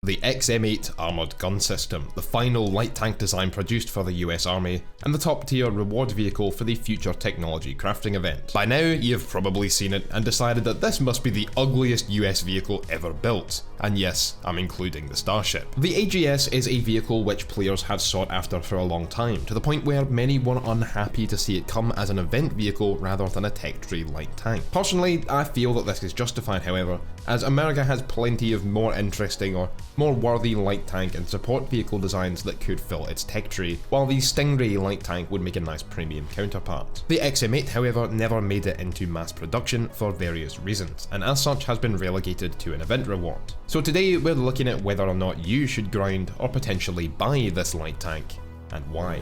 The XM8 armoured gun system, the final light tank design produced for the US Army, and the top tier reward vehicle for the Future Technology Crafting event. By now, you've probably seen it and decided that this must be the ugliest US vehicle ever built. And yes, I'm including the Starship. The AGS is a vehicle which players have sought after for a long time, to the point where many were unhappy to see it come as an event vehicle rather than a tech tree light tank. Personally, I feel that this is justified, however, as America has plenty of more interesting or more worthy light tank and support vehicle designs that could fill its tech tree, while the Stingray light tank would make a nice premium counterpart. The XM8, however, never made it into mass production for various reasons, and as such has been relegated to an event reward. So today we're looking at whether or not you should grind or potentially buy this light tank, and why.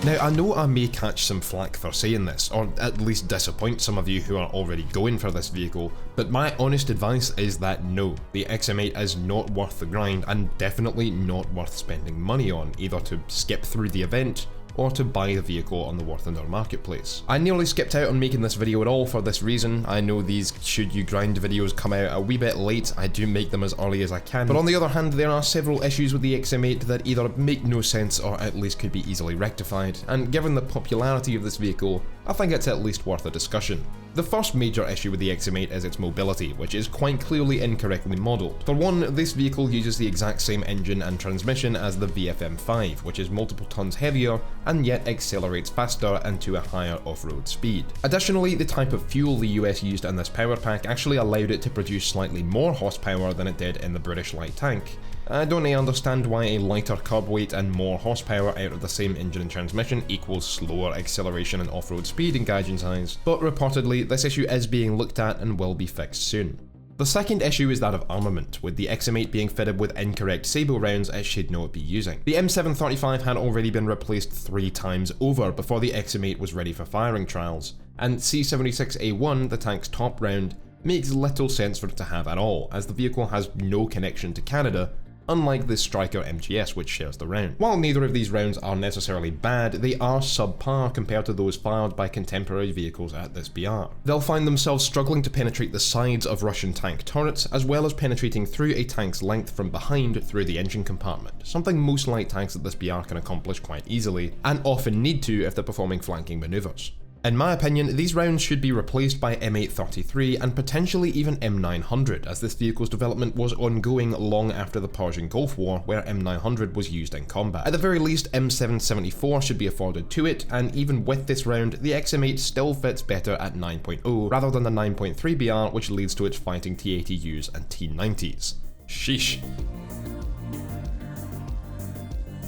Now, I know I may catch some flack for saying this, or at least disappoint some of you who are already going for this vehicle, but my honest advice is that no, the XM8 is not worth the grind and definitely not worth spending money on, either to skip through the event or to buy the vehicle on the War Thunder marketplace. I nearly skipped out on making this video at all for this reason. I know these should you grind videos come out a wee bit late, I do make them as early as I can, but on the other hand there are several issues with the XM8 that either make no sense or at least could be easily rectified, and given the popularity of this vehicle, I think it's at least worth a discussion. The first major issue with the XM8 is its mobility, which is quite clearly incorrectly modelled. For one, this vehicle uses the exact same engine and transmission as the VFM5, which is multiple tons heavier and yet accelerates faster and to a higher off-road speed. Additionally, the type of fuel the US used in this power pack actually allowed it to produce slightly more horsepower than it did in the British light tank. I don't understand why a lighter curb weight and more horsepower out of the same engine and transmission equals slower acceleration and off-road speed in Gaijin size, but reportedly this issue is being looked at and will be fixed soon. The second issue is that of armament, with the XM8 being fitted with incorrect Sabo rounds it should not be using. The M735 had already been replaced 3 times over before the XM8 was ready for firing trials, and C76A1, the tank's top round, makes little sense for it to have at all, as the vehicle has no connection to Canada, unlike the Striker MGS which shares the round. While neither of these rounds are necessarily bad, they are subpar compared to those fired by contemporary vehicles at this BR. They'll find themselves struggling to penetrate the sides of Russian tank turrets, as well as penetrating through a tank's length from behind through the engine compartment, something most light tanks at this BR can accomplish quite easily, and often need to if they're performing flanking manoeuvres. In my opinion, these rounds should be replaced by M833 and potentially even M900, as this vehicle's development was ongoing long after the Persian Gulf War, where M900 was used in combat. At the very least, M774 should be afforded to it, and even with this round, the XM8 still fits better at 9.0 rather than the 9.3 BR, which leads to its fighting T80Us and T90s. Sheesh.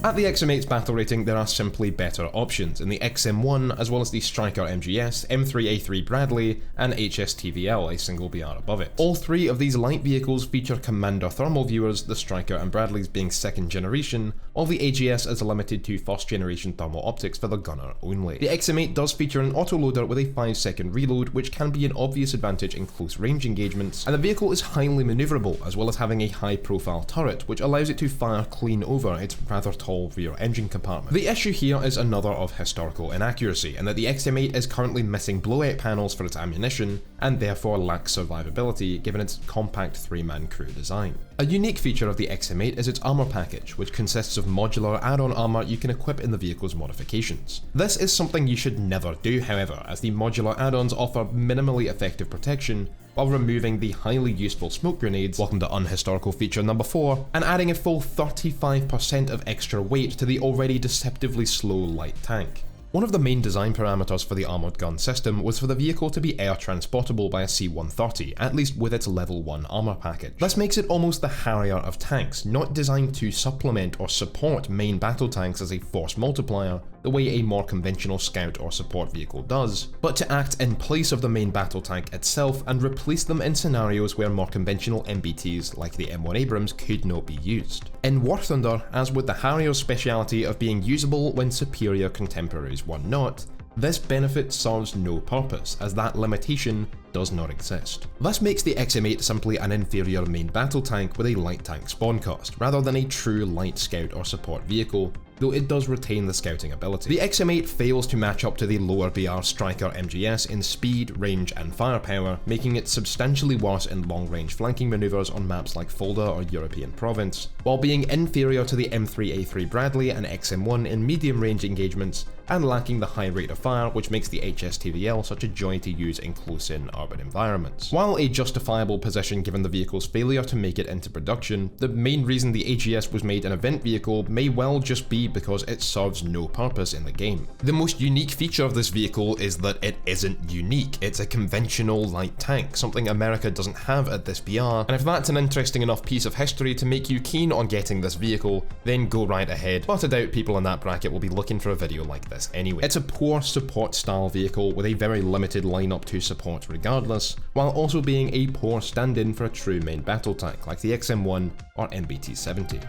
At the XM8's battle rating, there are simply better options in the XM1, as well as the Striker MGS, M3A3 Bradley, and HSTVL, a single BR above it. All 3 of these light vehicles feature Commander thermal viewers, the Striker and Bradleys being 2nd generation, while the AGS is limited to 1st generation thermal optics for the gunner only. The XM8 does feature an autoloader with a 5-second reload, which can be an obvious advantage in close range engagements, and the vehicle is highly manoeuvrable, as well as having a high profile turret, which allows it to fire clean over its rather tall rear engine compartment. The issue here is another of historical inaccuracy, in that the XM8 is currently missing blowout panels for its ammunition, and therefore lacks survivability given its compact 3-man crew design. A unique feature of the XM8 is its armour package, which consists of modular add-on armour you can equip in the vehicle's modifications. This is something you should never do, however, as the modular add-ons offer minimally effective protection while removing the highly useful smoke grenades, welcome to unhistorical feature number 4, and adding a full 35% of extra weight to the already deceptively slow light tank. One of the main design parameters for the armoured gun system was for the vehicle to be air transportable by a C-130, at least with its level 1 armour package. This makes it almost the Harrier of tanks, not designed to supplement or support main battle tanks as a force multiplier, the way a more conventional scout or support vehicle does, but to act in place of the main battle tank itself and replace them in scenarios where more conventional MBTs like the M1 Abrams could not be used. In War Thunder, as with the Harrier's speciality of being usable when superior contemporaries were not, this benefit serves no purpose, as that limitation does not exist. This makes the XM8 simply an inferior main battle tank with a light tank spawn cost, rather than a true light scout or support vehicle, though it does retain the scouting ability. The XM8 fails to match up to the lower BR Striker MGS in speed, range and firepower, making it substantially worse in long-range flanking maneuvers on maps like Fulda or European Province, while being inferior to the M3A3 Bradley and XM1 in medium-range engagements, and lacking the high rate of fire which makes the HSTVL such a joy to use in close-in urban environments. While a justifiable position given the vehicle's failure to make it into production, the main reason the AGS was made an event vehicle may well just be because it serves no purpose in the game. The most unique feature of this vehicle is that it isn't unique, it's a conventional light tank, something America doesn't have at this BR, and if that's an interesting enough piece of history to make you keen on getting this vehicle, then go right ahead, but I doubt people in that bracket will be looking for a video like this anyway. It's a poor support style vehicle with a very limited lineup to support regardless, while also being a poor stand-in for a true main battle tank like the XM1 or MBT-70.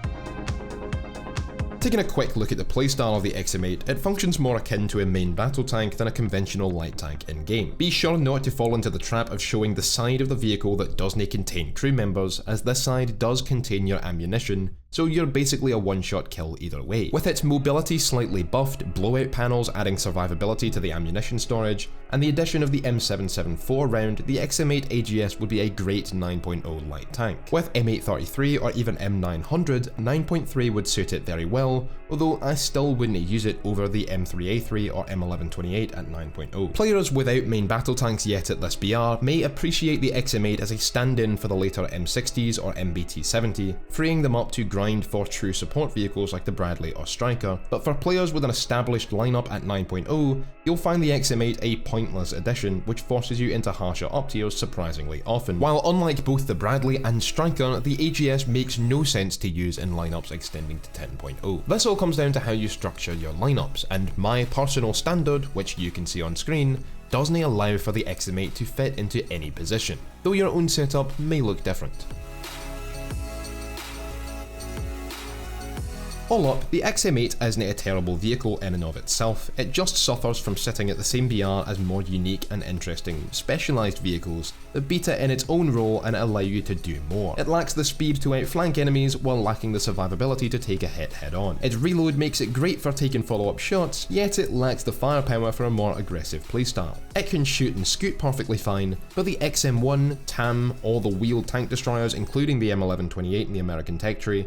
Taking a quick look at the playstyle of the XM8, it functions more akin to a main battle tank than a conventional light tank in-game. Be sure not to fall into the trap of showing the side of the vehicle that doesn't contain crew members, as this side does contain your ammunition, so you're basically a one-shot kill either way. With its mobility slightly buffed, blowout panels adding survivability to the ammunition storage, and the addition of the M774 round, the XM8 AGS would be a great 9.0 light tank. With M833 or even M900, 9.3 would suit it very well, although I still wouldn't use it over the M3A3 or M1128 at 9.0. Players without main battle tanks yet at this BR may appreciate the XM8 as a stand-in for the later M60s or MBT-70, freeing them up to grind for true support vehicles like the Bradley or Striker, but for players with an established lineup at 9.0, you'll find the XM8 a pointless addition which forces you into harsher up tiers surprisingly often. While unlike both the Bradley and Striker, the AGS makes no sense to use in lineups extending to 10.0. This all comes down to how you structure your lineups, and my personal standard, which you can see on screen, doesn't allow for the XM8 to fit into any position, though your own setup may look different. All up, the XM8 isn't a terrible vehicle in and of itself, it just suffers from sitting at the same BR as more unique and interesting specialised vehicles that beat it in its own role and allow you to do more. It lacks the speed to outflank enemies while lacking the survivability to take a hit head on. Its reload makes it great for taking follow-up shots, yet it lacks the firepower for a more aggressive playstyle. It can shoot and scoot perfectly fine, but the XM1, TAM, all the wheeled tank destroyers including the M1128 and the American Tech Tree,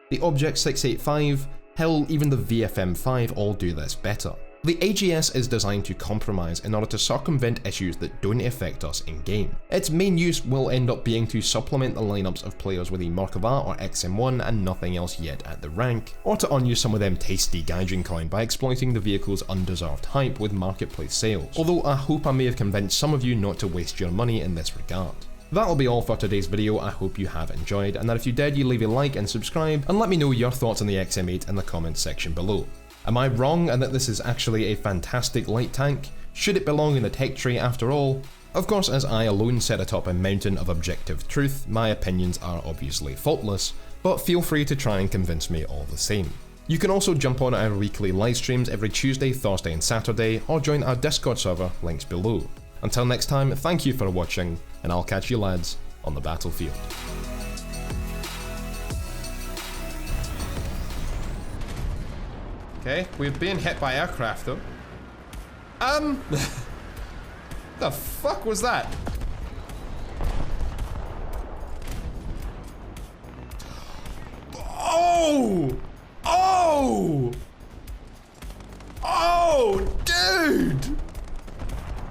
the Object 685, hell, even the VFM5 all do this better. The AGS is designed to compromise in order to circumvent issues that don't affect us in-game. Its main use will end up being to supplement the lineups of players with a Merkava or XM1 and nothing else yet at the rank, or to unuse some of them tasty gaijin coin by exploiting the vehicle's undeserved hype with marketplace sales, although I hope I may have convinced some of you not to waste your money in this regard. That'll be all for today's video. I hope you have enjoyed, and that if you did, you leave a like and subscribe, and let me know your thoughts on the XM8 in the comments section below. Am I wrong and that this is actually a fantastic light tank? Should it belong in the tech tree after all? Of course, as I alone sit atop a mountain of objective truth, my opinions are obviously faultless, but feel free to try and convince me all the same. You can also jump on our weekly live streams every Tuesday, Thursday and Saturday, or join our Discord server, links below. Until next time, thank you for watching, and I'll catch you lads on the battlefield. Okay, we're being hit by aircraft though. The fuck was that? Oh! Oh!